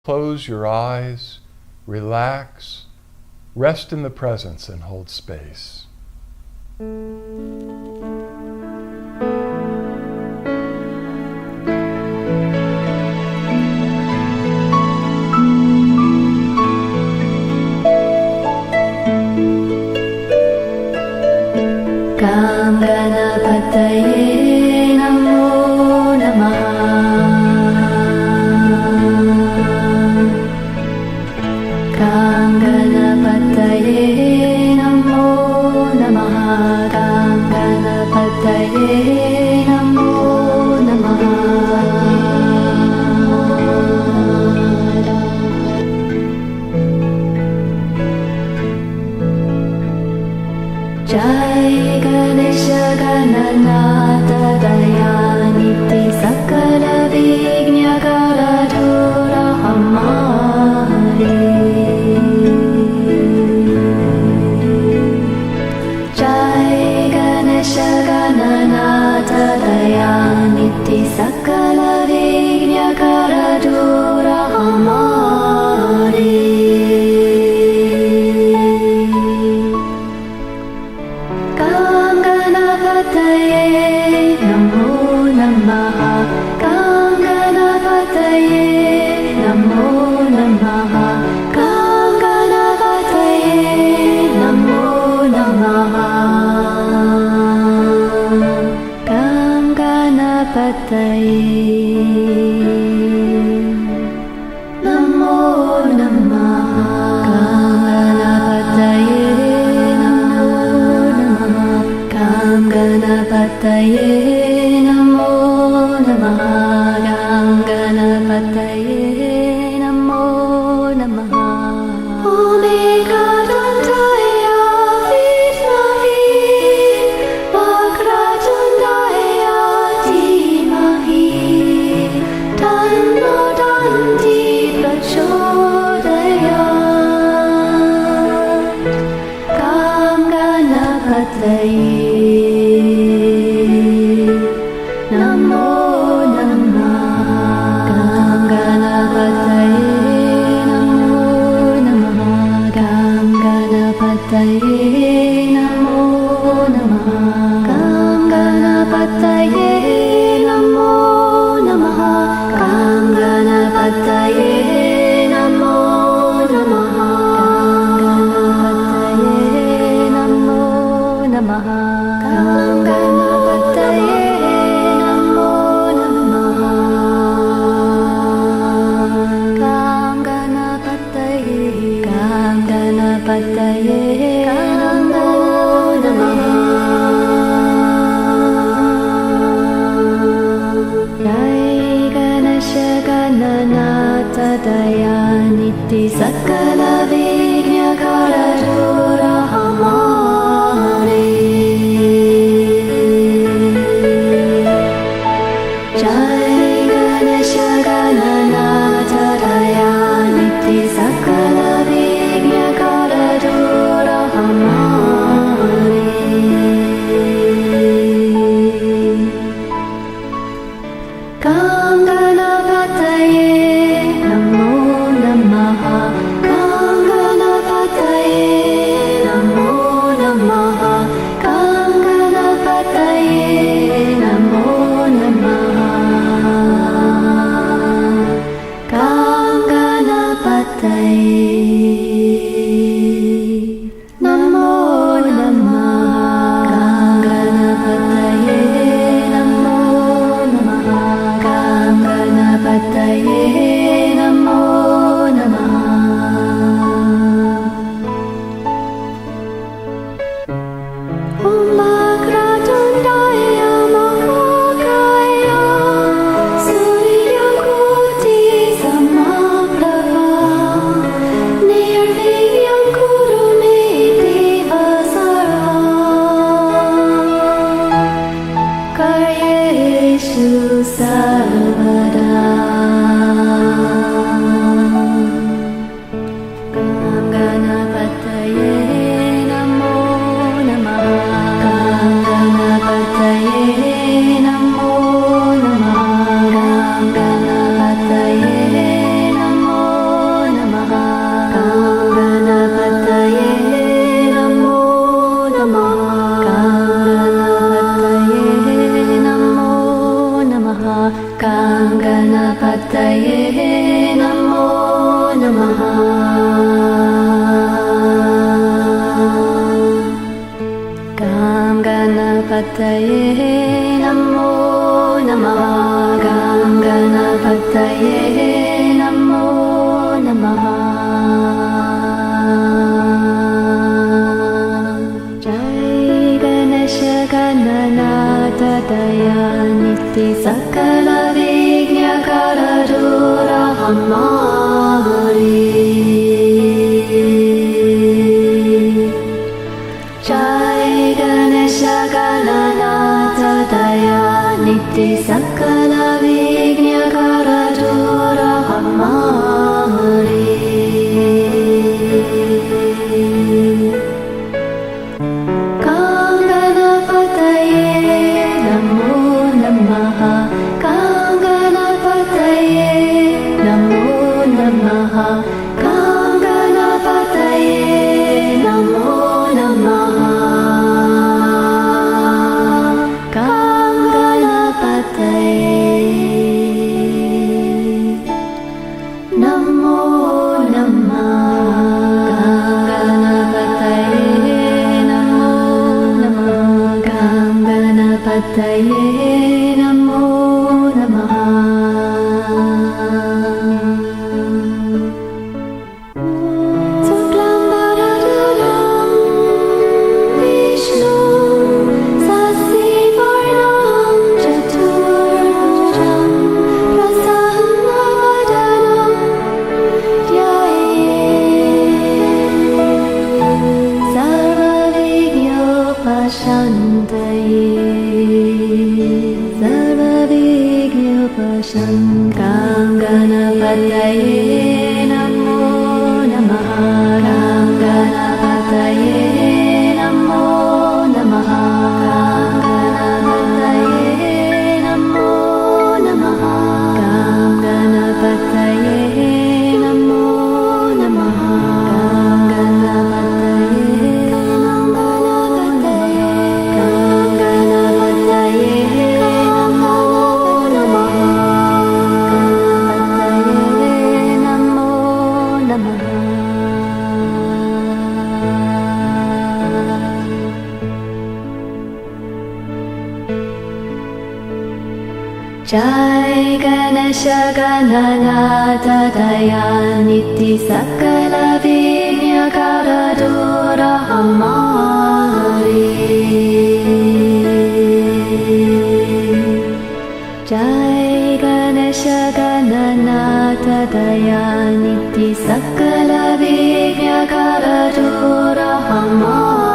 close your eyes, relax, rest in the presence and hold space. Gam Ganapataye Namo Namaha. Gam Ganapataye Namo Namaha. Gam Ganapataye Namo Namaha. Jai Ganesha Gananatha Dayaniti Sakala Vignakara Dhura Hamare. Jai Ganesha Gananatha Dayaniti Sakala Vignakara Dhura Hamare. Gam Ganapataye Namo Namaha. Gam Ganapataye Namo Namaha. Gam Ganapataye Namo Namaha. Gam Ganapataye Namo Namaha. Gam Ganapataye Namo Namaha. Gam Ganapataye Namo Namaha. Omega Dantaya Vidmahi Vakratundaya Dhimahi Tanno Danti Prachodayat. Gam Ganapataye Namo Namaha. Gam Ganapataye Namo Namaha. Gam Ganapataye Namo Namaha. Gam Ganapataye Namo Namaha. Gam Ganapataye Namo Namaha. Gam Ganapataye Namo Namaha. Gam Ganapataye. Gam Ganapataye Namo Namaha. Jai Ganesha Gananatha Dayaniti Sakala Vignakara Dhura Hamare. Jai Ganesha Gananatha Dayaniti Sakala Vignakara Dhura Hamare. Gam Ganapataye Namo Namaha. Gam Ganapataye niti sakala vigna karadura hamari. Jai Ganesha Gananatha Daya niti sakala vigna karadura hamari. Jai Ganesha Gananatha Daya niti sakala vigna karadura hamari. Jai Ganesha Gananatha Daya niti sakala vigna karadura hamari.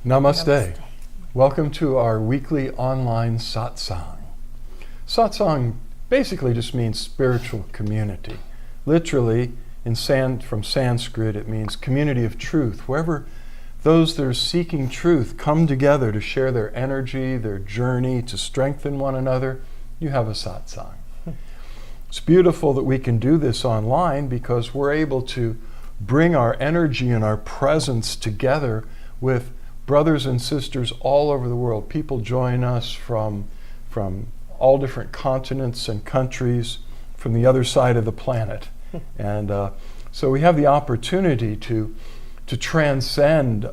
Namaste. Welcome to our weekly online satsang. Satsang basically just means spiritual community. Literally, from Sanskrit, it means community of truth, wherever those that are seeking truth come together to share their energy, their journey, to strengthen one another, you have a satsang. It's beautiful that we can do this online because we're able to bring our energy and our presence together with brothers and sisters all over the world. People join us from all different continents and countries, from the other side of the planet. And so we have the opportunity to transcend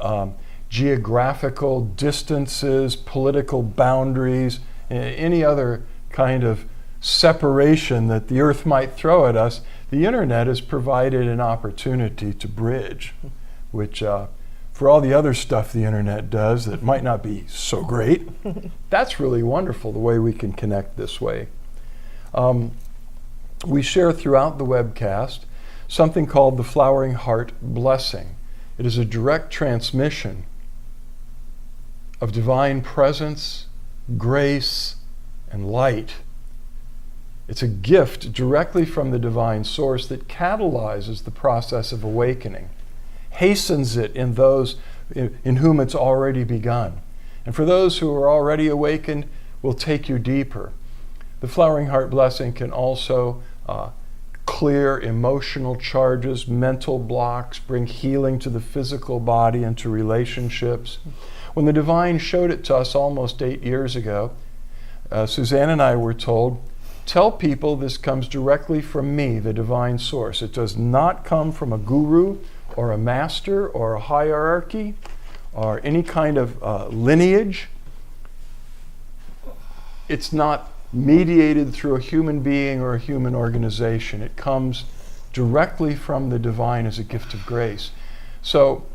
geographical distances, political boundaries, any other kind of separation that the earth might throw at us. The internet has provided an opportunity to bridge, which for all the other stuff the internet does that might not be so great, that's really wonderful the way we can connect this way. We share throughout the webcast something called the Flowering Heart Blessing. It is a direct transmission of divine presence, grace, and light. It's a gift directly from the divine source that catalyzes the process of awakening, hastens it in those in whom it's already begun. And for those who are already awakened, will take you deeper. The Flowering Heart Blessing can also clear emotional charges, mental blocks, bring healing to the physical body and to relationships. When the Divine showed it to us almost 8 years ago, Suzanne and I were told, tell people this comes directly from me, the Divine Source. It does not come from a guru or a master or a hierarchy or any kind of lineage. It's not mediated through a human being or a human organization. It comes directly from the Divine as a gift of grace. So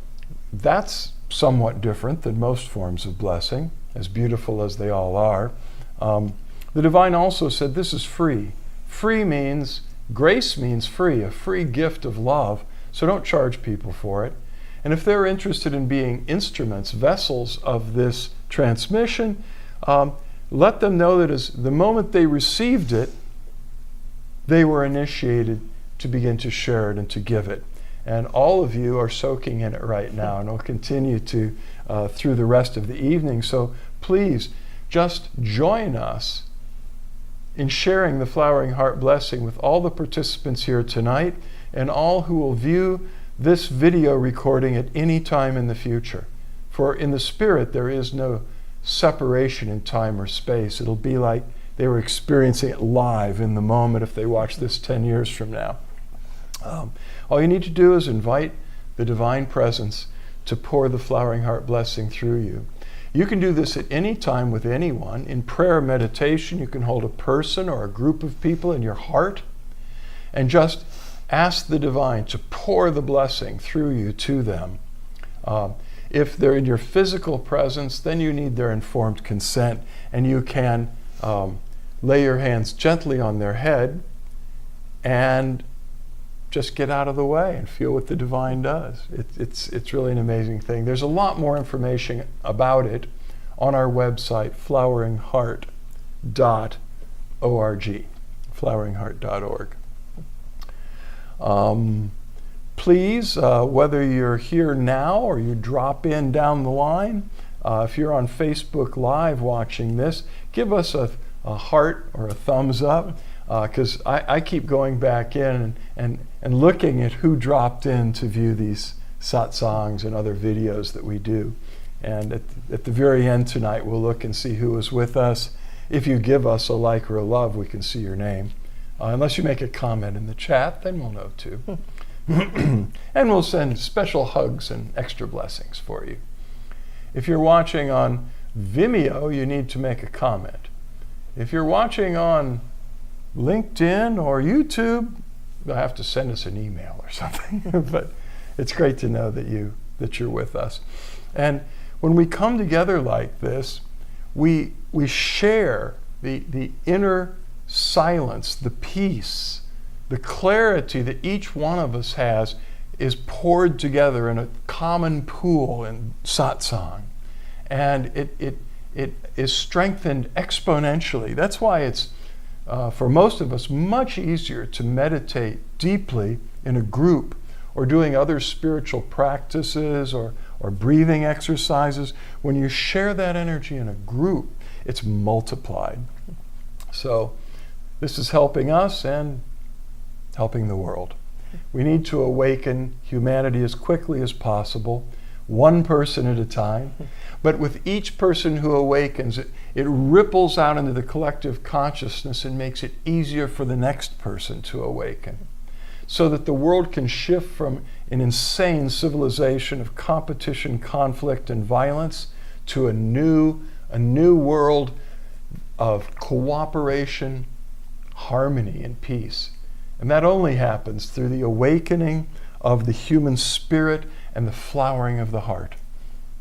that's somewhat different than most forms of blessing, as beautiful as they all are. The Divine also said this is free. Free means, grace means free, a free gift of love, so don't charge people for it. And if they're interested in being instruments, vessels of this transmission, let them know that as the moment they received it, they were initiated to begin to share it and to give it. And all of you are soaking in it right now and will continue to through the rest of the evening. So please just join us in sharing the Flowering Heart Blessing with all the participants here tonight and all who will view this video recording at any time in the future. For in the spirit there is no separation in time or space. It'll be like they were experiencing it live in the moment if they watch this 10 years from now. All you need to do is invite the Divine Presence to pour the Flowering Heart Blessing through you. You can do this at any time with anyone. In prayer meditation, you can hold a person or a group of people in your heart and just ask the Divine to pour the blessing through you to them. If they're in your physical presence, then you need their informed consent, and you can lay your hands gently on their head and just get out of the way and feel what the Divine does. It's really an amazing thing. There's a lot more information about it on our website, floweringheart.org. floweringheart.org. Please, whether you're here now or you drop in down the line, if you're on Facebook Live watching this, give us a heart or a thumbs up, because I keep going back in and looking at who dropped in to view these satsangs and other videos that we do. And at the very end tonight, we'll look and see who was with us. If you give us a like or a love, we can see your name. Unless you make a comment in the chat, then we'll know too. And we'll send special hugs and extra blessings for you. If you're watching on Vimeo, you need to make a comment. If you're watching on LinkedIn or YouTube, you'll have to send us an email or something. But it's great to know that you're with us. And when we come together like this, we share the inner silence, the peace, the clarity that each one of us has is poured together in a common pool in satsang. And it is strengthened exponentially. That's why it's, for most of us, much easier to meditate deeply in a group or doing other spiritual practices or or breathing exercises, when you share that energy in a group, it's multiplied. So this is helping us and helping the world. We need to awaken humanity as quickly as possible, one person at a time. But with each person who awakens, it ripples out into the collective consciousness and makes it easier for the next person to awaken, so that the world can shift from an insane civilization of competition, conflict, and violence to a new world of cooperation, harmony, and peace. And that only happens through the awakening of the human spirit and the flowering of the heart.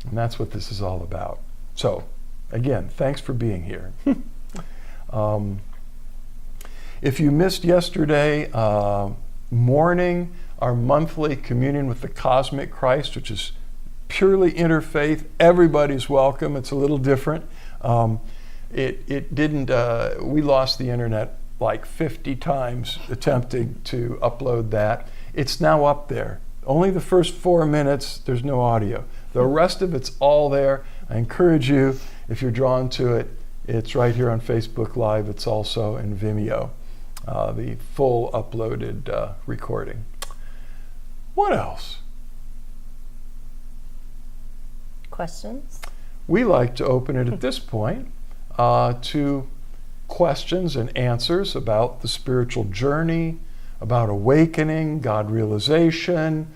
And that's what this is all about. So, again, thanks for being here. If you missed yesterday morning, our monthly communion with the Cosmic Christ, which is purely interfaith, everybody's welcome. It's a little different. It didn't, we lost the internet like 50 times attempting to upload that. It's now up there. Only the first 4 minutes, there's no audio. The rest of it's all there. I encourage you, if you're drawn to it, it's right here on Facebook Live. It's also in Vimeo, the full uploaded recording. What else? Questions? We like to open it at this point to questions and answers about the spiritual journey, about awakening, God realization,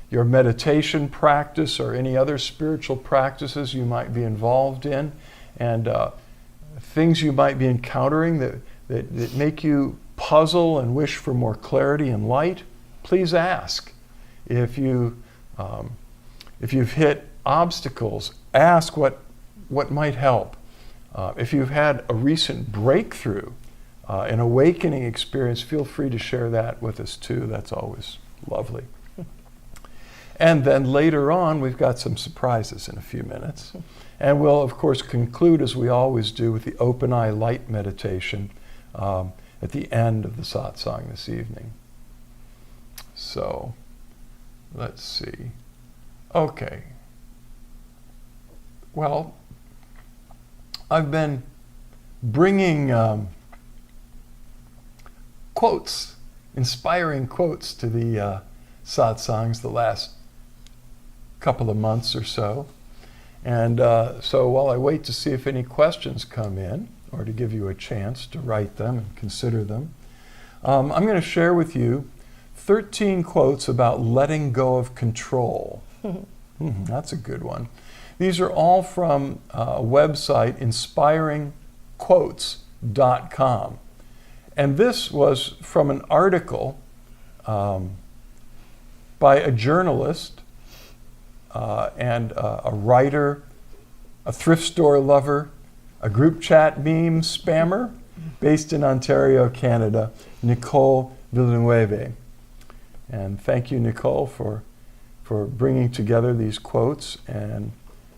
your meditation practice, or any other spiritual practices you might be involved in, and things you might be encountering that make you puzzle and wish for more clarity and light. Please ask. If you've hit obstacles, ask what might help. If you've had a recent breakthrough, an awakening experience, feel free to share that with us too. That's always lovely. And then later on, we've got some surprises in a few minutes. And we'll, of course, conclude, as we always do, with the open eye light meditation at the end of the satsang this evening. So, let's see. Okay. Well, I've been bringing quotes, inspiring quotes to the satsangs the last couple of months or so. And so while I wait to see if any questions come in, or to give you a chance to write them and consider them, I'm going to share with you 13 quotes about letting go of control. That's a good one. These are all from a website, inspiringquotes.com. And this was from an article by a journalist and a writer, a thrift store lover, a group chat meme spammer based in Ontario, Canada, Nicole Villeneuve. And thank you, Nicole, for bringing together these quotes. And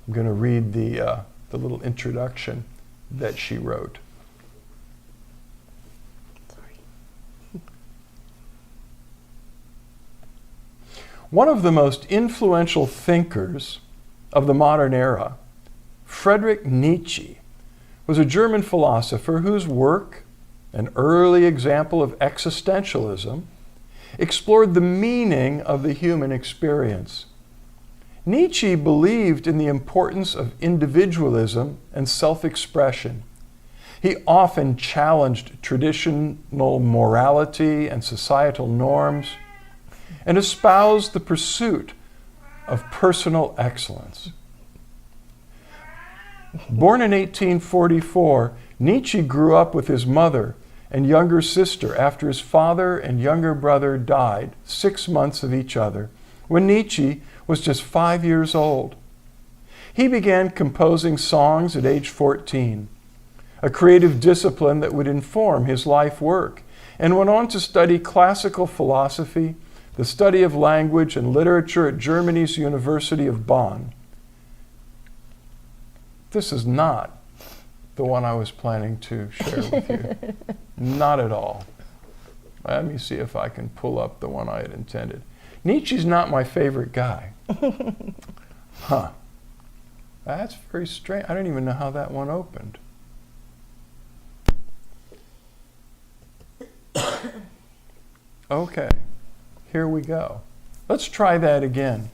I'm going to read the little introduction that she wrote. One of the most influential thinkers of the modern era, Friedrich Nietzsche, was a German philosopher whose work, an early example of existentialism, explored the meaning of the human experience. Nietzsche believed in the importance of individualism and self-expression. He often challenged traditional morality and societal norms, and espoused the pursuit of personal excellence. Born in 1844, Nietzsche grew up with his mother and younger sister after his father and younger brother died 6 months of each other, when Nietzsche was just 5 years old. He began composing songs at age 14, a creative discipline that would inform his life work, and went on to study classical philosophy, the study of language and literature at Germany's University of Bonn. This is not the one I was planning to share with you. Not at all. Let me see if I can pull up the one I had intended. Nietzsche's not my favorite guy. Huh. That's very strange. I don't even know how that one opened. Okay, here we go. Let's try that again.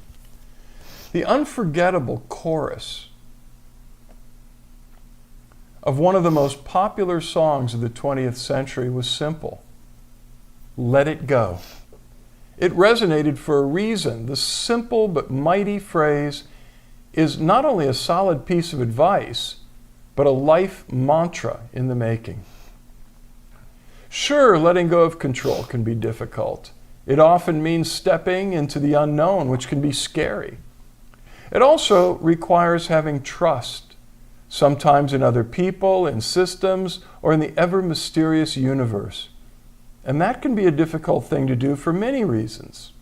The unforgettable chorus of one of the most popular songs of the 20th century was simple. Let it go. It resonated for a reason. The simple but mighty phrase is not only a solid piece of advice, but a life mantra in the making. Sure, letting go of control can be difficult. It often means stepping into the unknown, which can be scary. It also requires having trust, sometimes in other people, in systems, or in the ever-mysterious universe. And that can be a difficult thing to do for many reasons.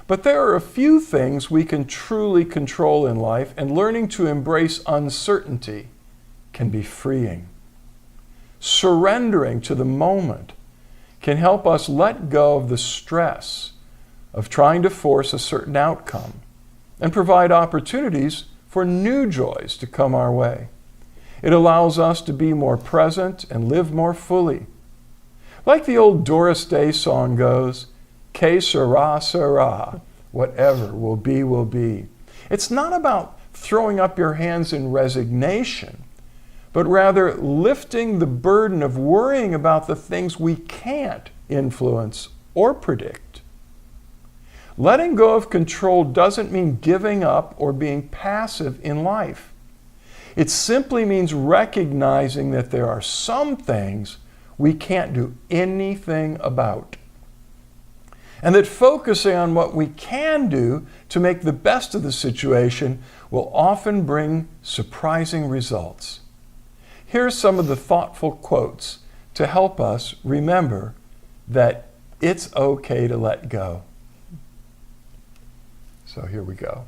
But there are a few things we can truly control in life, and learning to embrace uncertainty can be freeing. Surrendering to the moment can help us let go of the stress of trying to force a certain outcome and provide opportunities for new joys to come our way. It allows us to be more present and live more fully. Like the old Doris Day song goes, Que sera, sera, whatever will be, will be. It's not about throwing up your hands in resignation, but rather lifting the burden of worrying about the things we can't influence or predict. Letting go of control doesn't mean giving up or being passive in life. It simply means recognizing that there are some things we can't do anything about, and that focusing on what we can do to make the best of the situation will often bring surprising results. Here's some of the thoughtful quotes to help us remember that it's okay to let go. So here we go.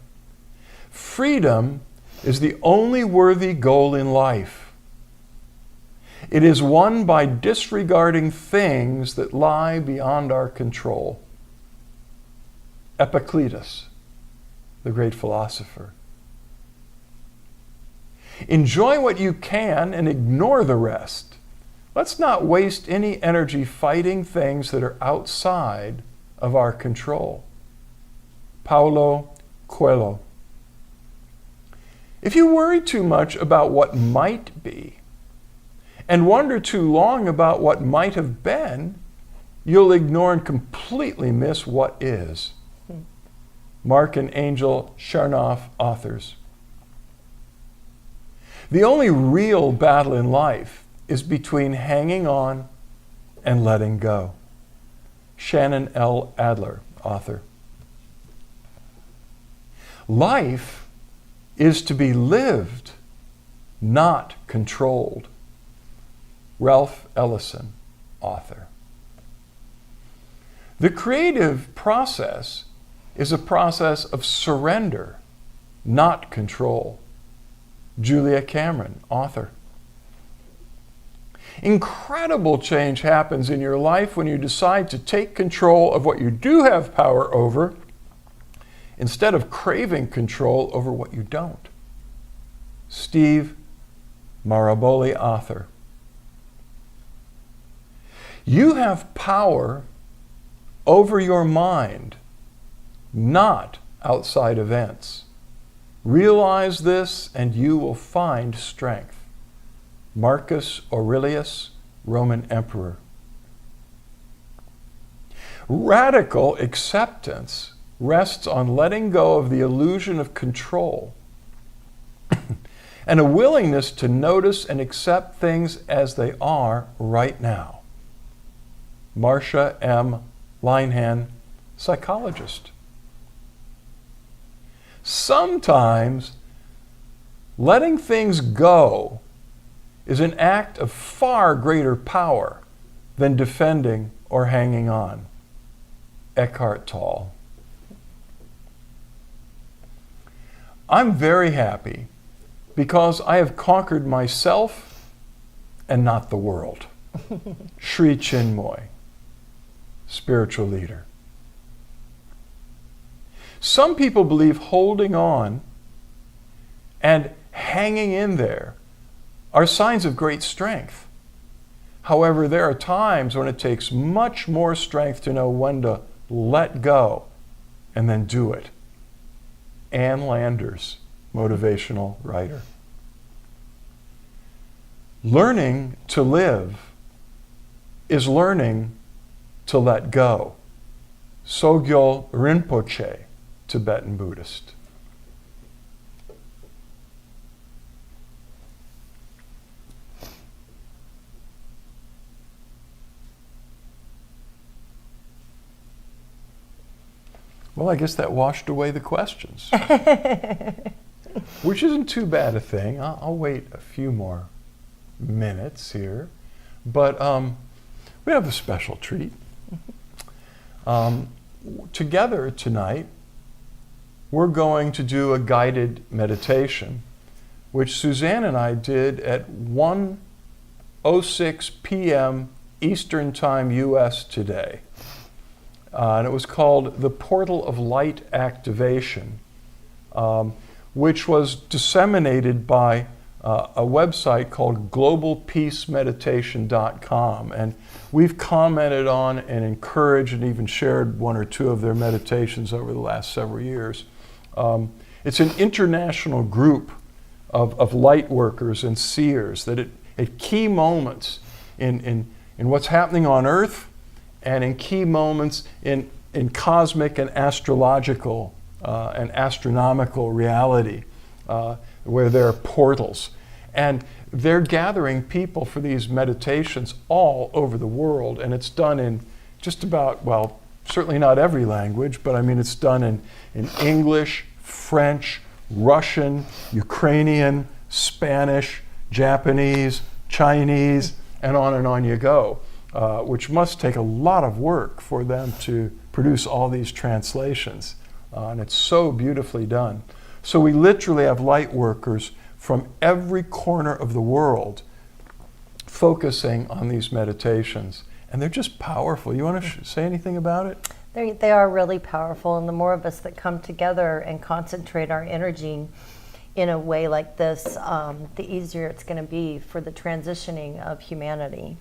Freedom is the only worthy goal in life. It is won by disregarding things that lie beyond our control. Epictetus, the great philosopher. Enjoy what you can and ignore the rest. Let's not waste any energy fighting things that are outside of our control. Paulo Coelho. If you worry too much about what might be and wonder too long about what might have been, you'll ignore and completely miss what is. Mark and Angel Chernoff, authors. The only real battle in life is between hanging on and letting go. Shannon L. Adler, author. Life is to be lived, not controlled. Ralph Ellison, author. The creative process is a process of surrender, not control. Julia Cameron, author. Incredible change happens in your life when you decide to take control of what you do have power over instead of craving control over what you don't. Steve Maraboli, author. You have power over your mind, not outside events. Realize this and you will find strength. Marcus Aurelius, Roman Emperor. Radical acceptance rests on letting go of the illusion of control and a willingness to notice and accept things as they are right now. Marcia M. Linehan, psychologist. Sometimes letting things go is an act of far greater power than defending or hanging on. Eckhart Tolle. I'm very happy because I have conquered myself and not the world. Sri Chinmoy, spiritual leader. Some people believe holding on And hanging in there are signs of great strength. However, there are times when it takes much more strength to know when to let go and then do it. Ann Landers, motivational writer. Learning to live is learning to let go. Sogyal Rinpoche, Tibetan Buddhist. Well, I guess that washed away the questions, which isn't too bad a thing. I'll wait a few more minutes here, but we have a special treat. Together tonight, we're going to do a guided meditation, which Suzanne and I did at 1:06 p.m. Eastern Time, U.S. today. And it was called the Portal of Light Activation, which was disseminated by a website called globalpeacemeditation.com. And we've commented on and encouraged and even shared one or two of their meditations over the last several years. It's an international group of light workers and seers that at key moments in what's happening on Earth and in key moments in cosmic and astrological and astronomical reality, where there are portals. And they're gathering people for these meditations all over the world, and it's done in just about, well, certainly not every language, but I mean it's done in English, French, Russian, Ukrainian, Spanish, Japanese, Chinese, and on you go. Which must take a lot of work for them to produce all these translations. And it's so beautifully done. So we literally have light workers from every corner of the world focusing on these meditations. And they're just powerful. You want to say anything about it? They are really powerful, and the more of us that come together and concentrate our energy in a way like this, the easier it's going to be for the transitioning of humanity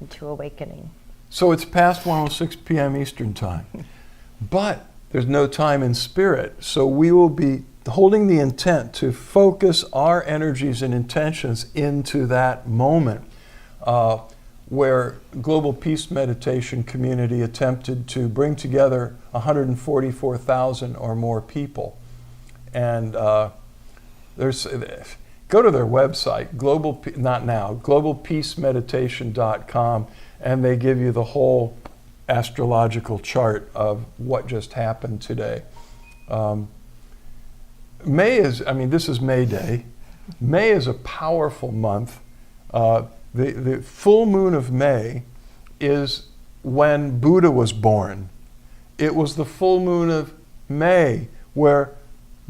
into awakening. So it's past 1:06 p.m. Eastern Time, but there's no time in spirit. So we will be holding the intent to focus our energies and intentions into that moment where Global Peace Meditation Community attempted to bring together 144,000 or more people. And go to their website, globalpeacemeditation.com, and they give you the whole astrological chart of what just happened today. This is May Day. May is a powerful month. The full moon of May is when Buddha was born. It was the full moon of May where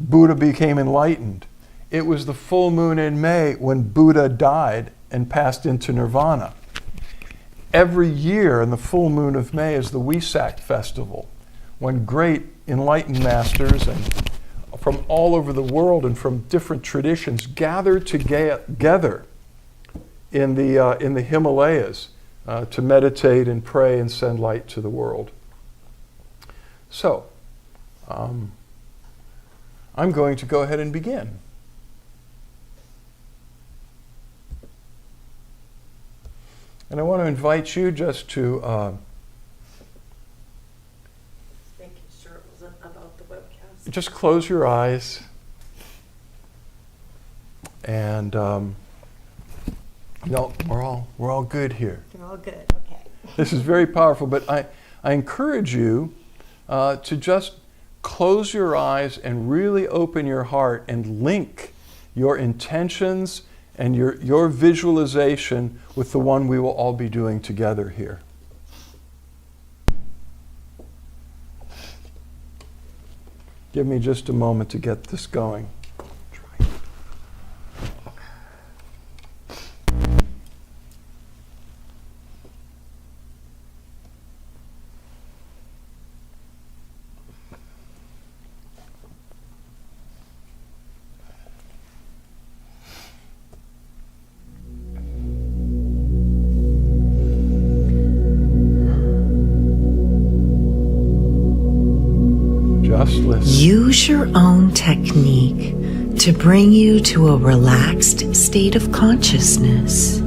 Buddha became enlightened. It was the full moon in May when Buddha died and passed into nirvana. Every year in the full moon of May is the Wesak festival, when great enlightened masters and from all over the world and from different traditions gather together in the Himalayas to meditate and pray and send light to the world. So, I'm going to go ahead and begin. And I want to invite you just to making sure it wasn't about the webcast. just close your eyes and no, we're all good here. They're all good, okay. This is very powerful, but I encourage you to just close your eyes and really open your heart and link your intentions and your visualization with the one we will all be doing together here. Give me just a moment to get this going. restless. Use your own technique to bring you to a relaxed state of consciousness.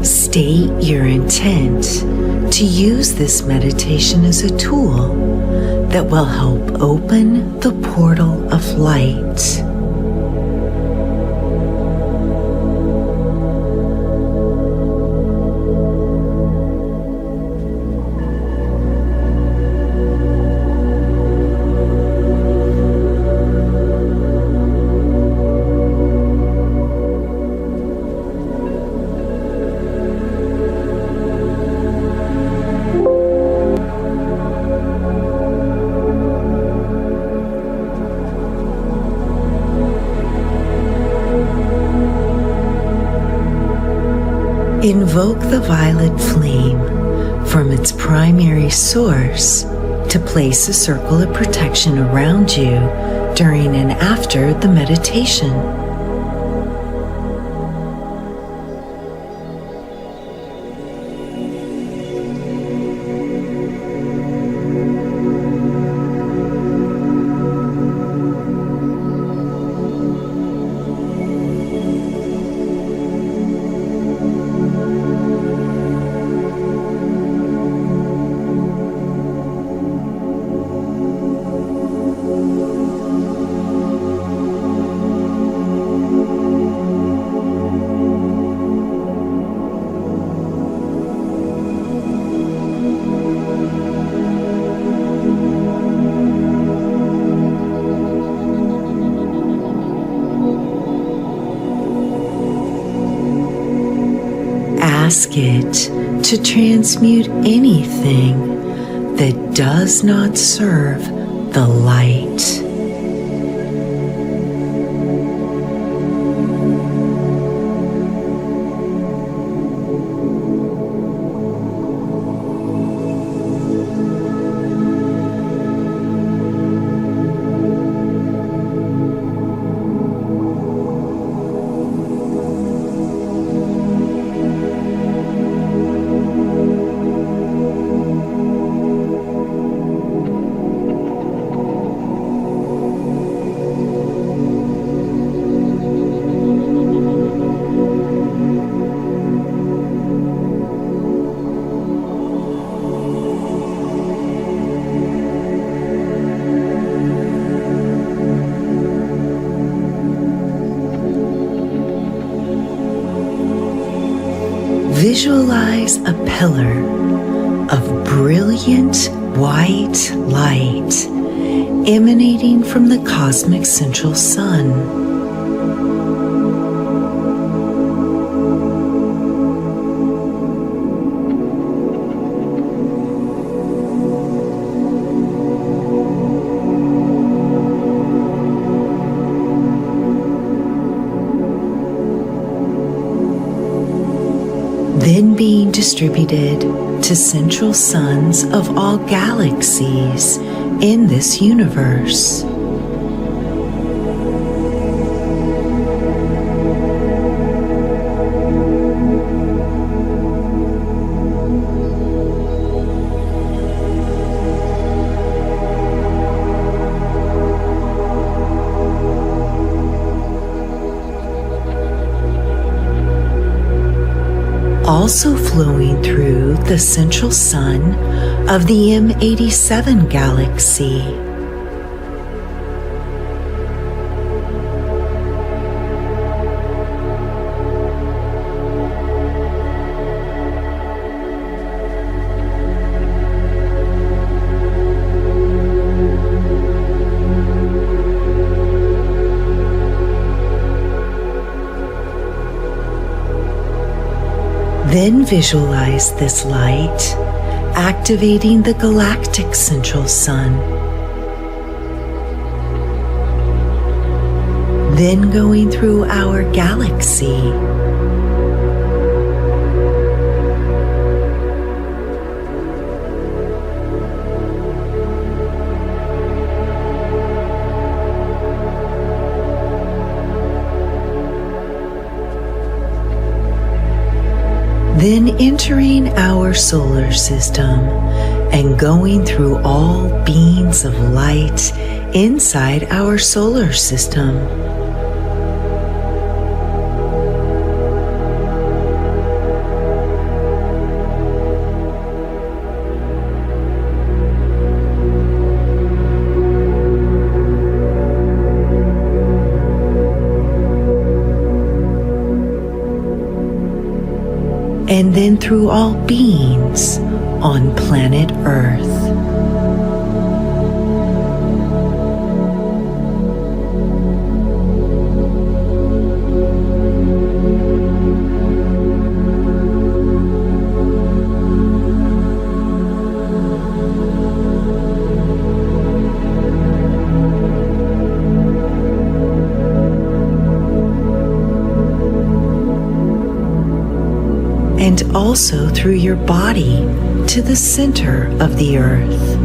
State your intent to use this meditation as a tool that will help open the portal of light. Invoke the violet flame from its primary source to place a circle of protection around you during and after the meditation. Ask it to transmute anything that does not serve the light. Visualize a pillar of brilliant white light emanating from the cosmic central sun. Then being distributed to central suns of all galaxies in this universe. also flowing through the central sun of the M87 galaxy. Then visualize this light activating the galactic central sun. Then going through our galaxy. Then entering our solar system and going through all beings of light inside our solar system. And then through all beings on planet Earth. And also through your body to the center of the earth.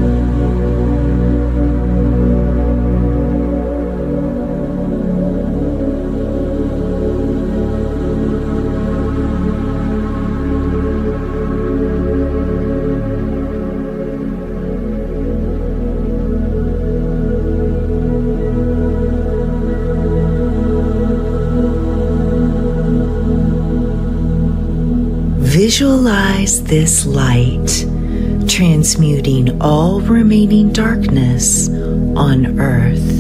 Visualize this light transmuting all remaining darkness on Earth.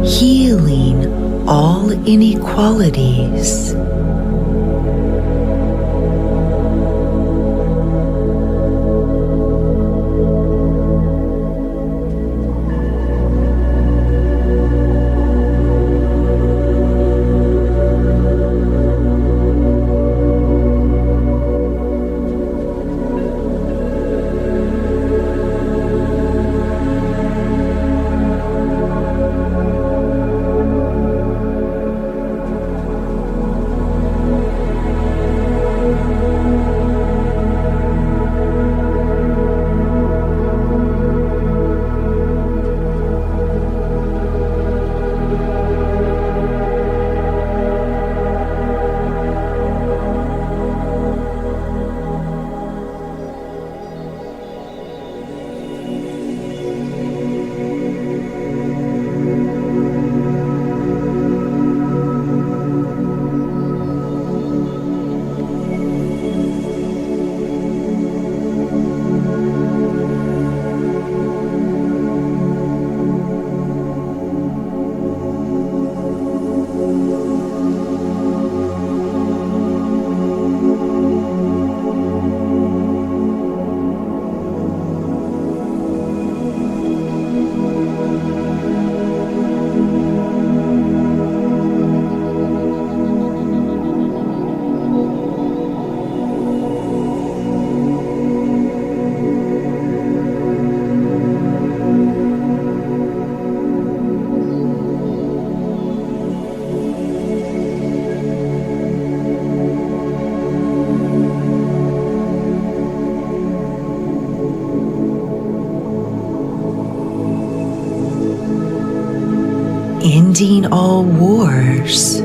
Healing all inequalities. ending all wars.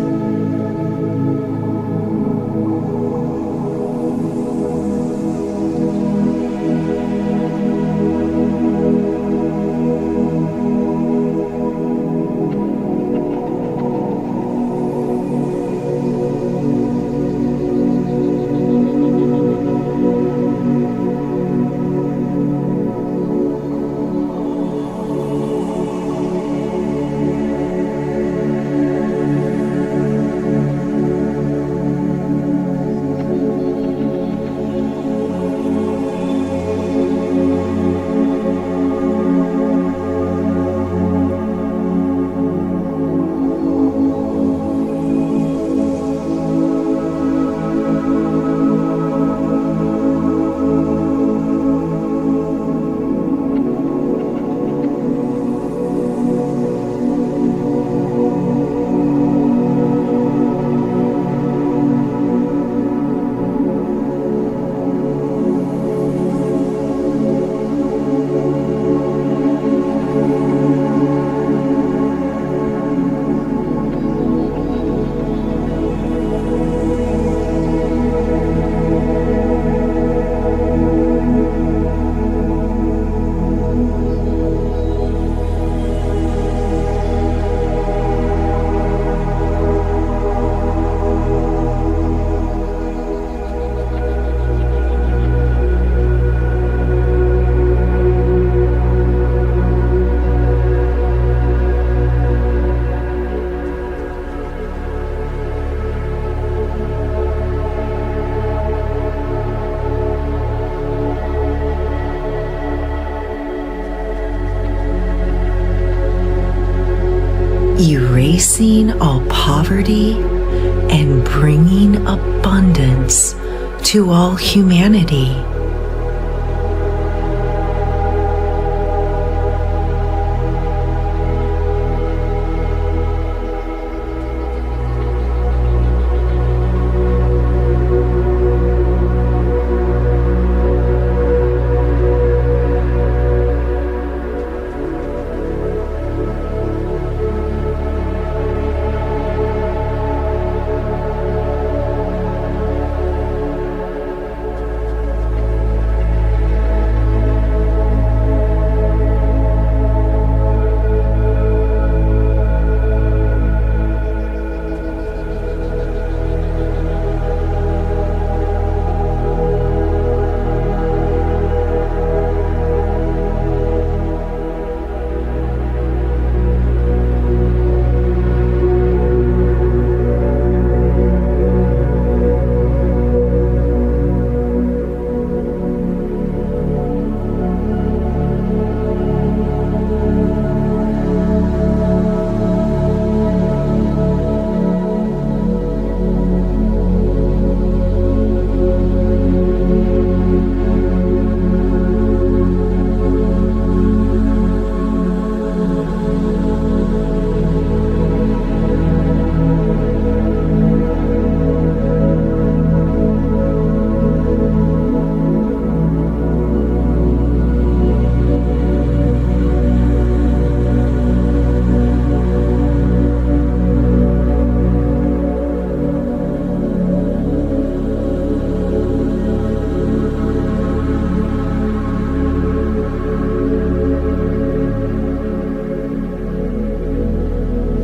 Erasing all poverty and bringing abundance to all humanity.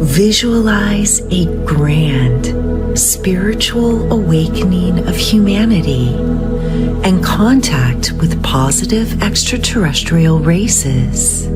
Visualize a grand spiritual awakening of humanity and contact with positive extraterrestrial races.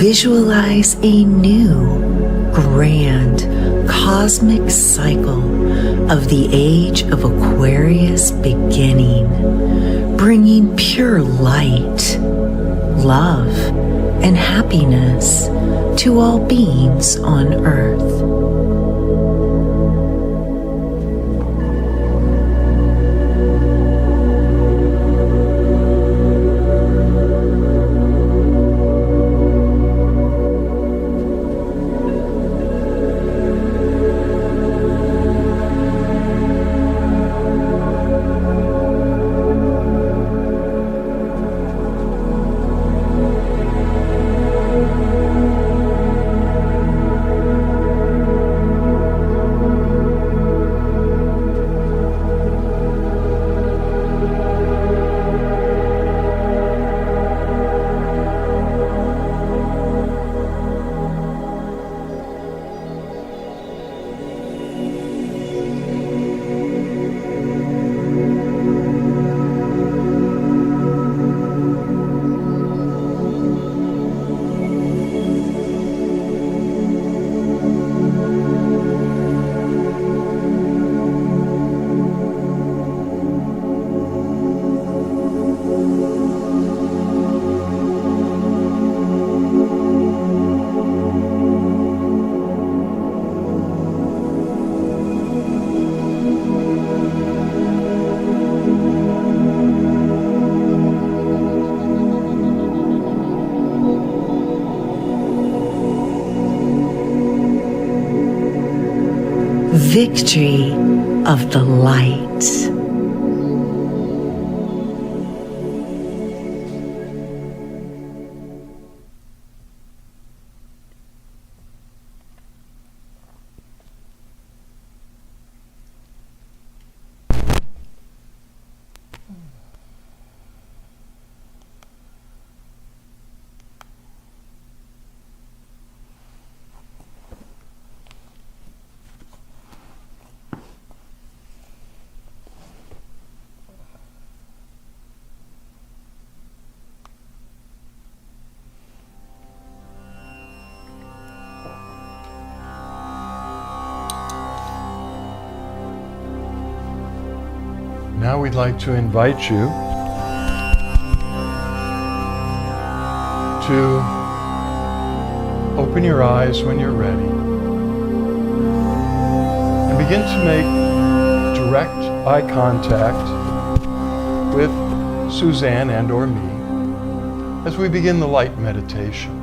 visualize a new, grand, cosmic cycle of the age of Aquarius beginning, bringing pure light, love, and happiness to all beings on earth. Victory of the light. Now we'd like to invite you to open your eyes when you're ready and begin to make direct eye contact with Suzanne and or me as we begin the light meditation.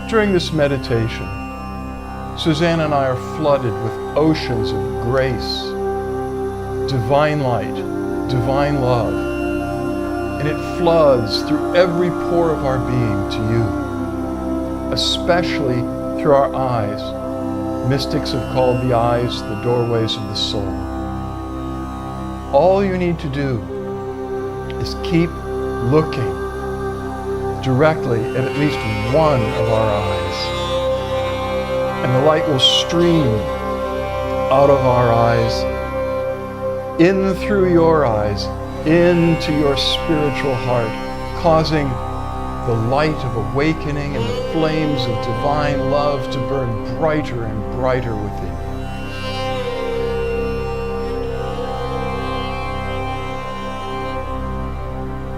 During this meditation, Suzanne and I are flooded with oceans of grace, divine light, divine love, and it floods through every pore of our being to you, especially through our eyes. Mystics have called the eyes the doorways of the soul. All you need to do is keep looking directly at least one of our eyes, and the light will stream out of our eyes, in through your eyes, into your spiritual heart, causing the light of awakening and the flames of divine love to burn brighter and brighter within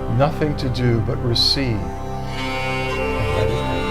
you. Nothing to do but receive. And let it be.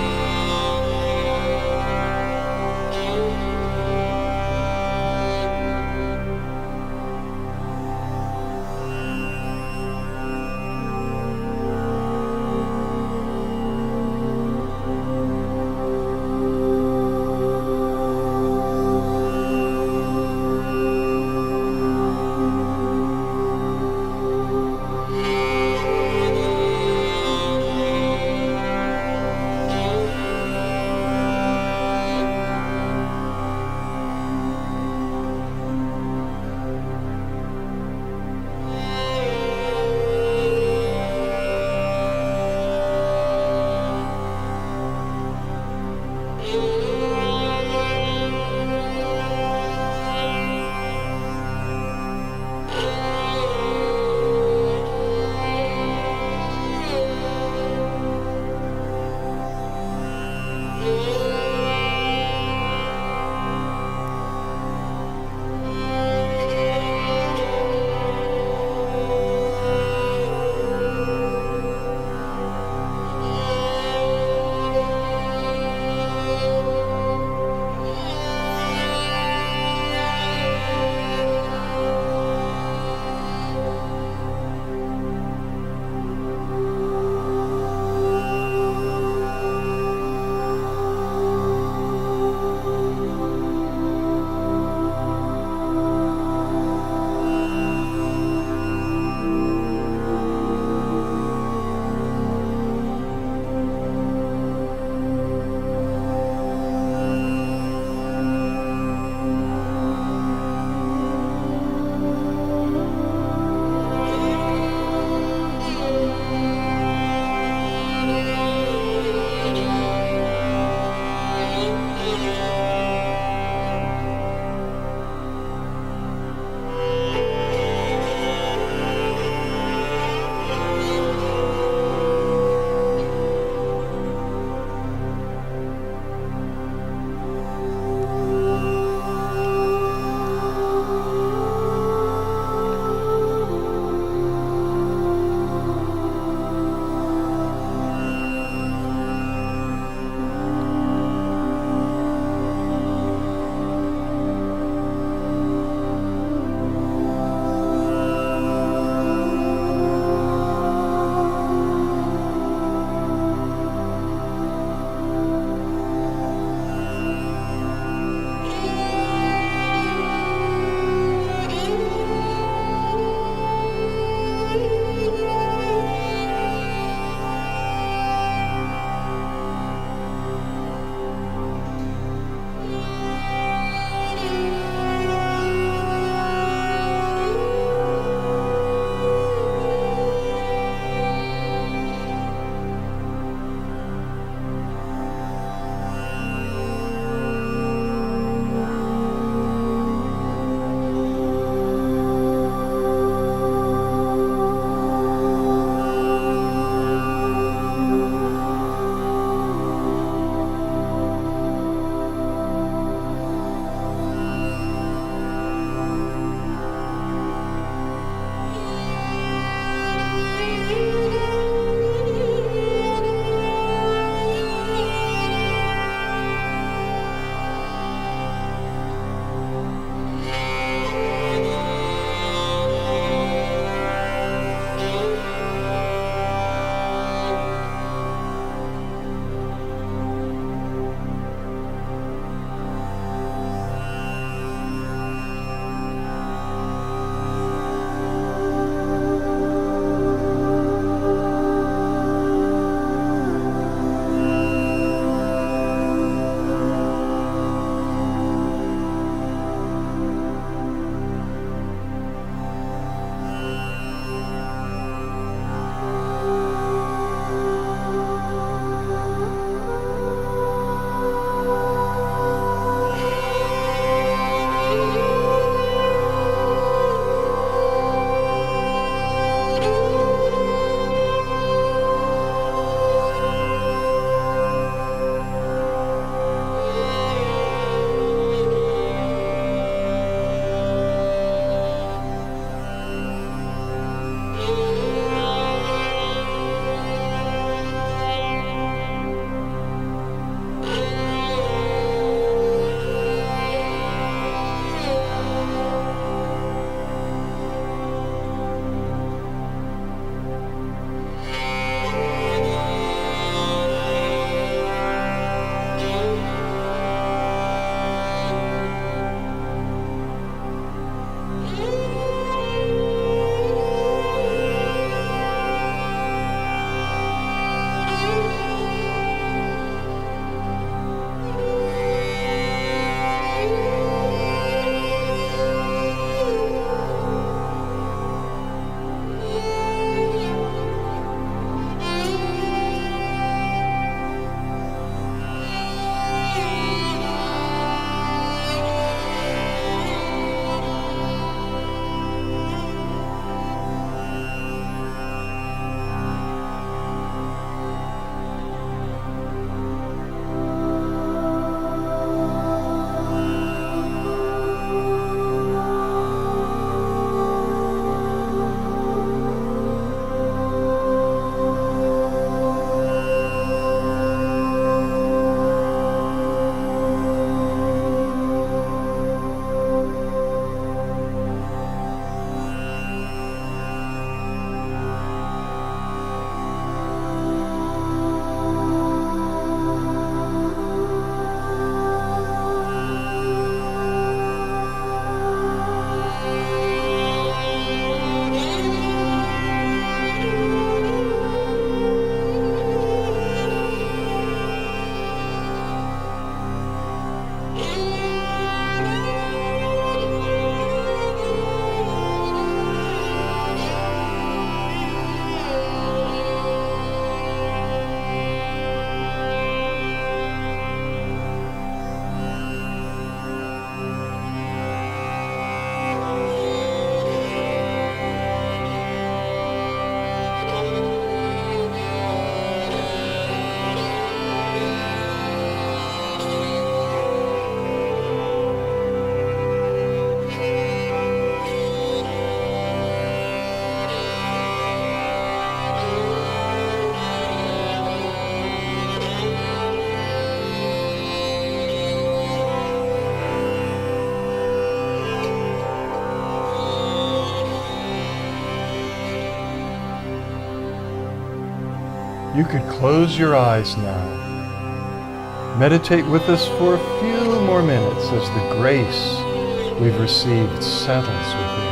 You could close your eyes now. Meditate with us for a few more minutes as the grace we've received settles within.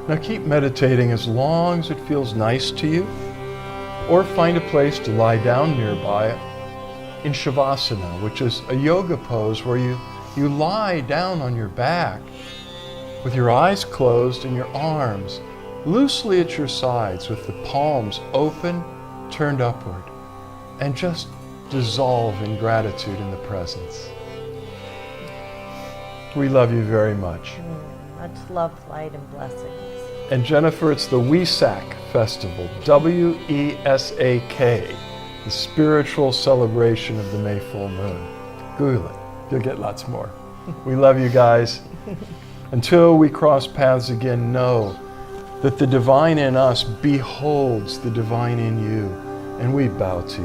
Now keep meditating as long as it feels nice to you, or find a place to lie down nearby in Shavasana, which is a yoga pose where you lie down on your back with your eyes closed and your arms loosely at your sides with the palms open, turned upward, and just dissolve in gratitude in the presence. We love you very much. Much love, light, and blessings. And Jennifer, it's the Wesak Festival, W-E-S-A-K, the spiritual celebration of the May full moon. Google it. You'll get lots more. We love you guys. Until we cross paths again, know that the divine in us beholds the divine in you, and we bow to you.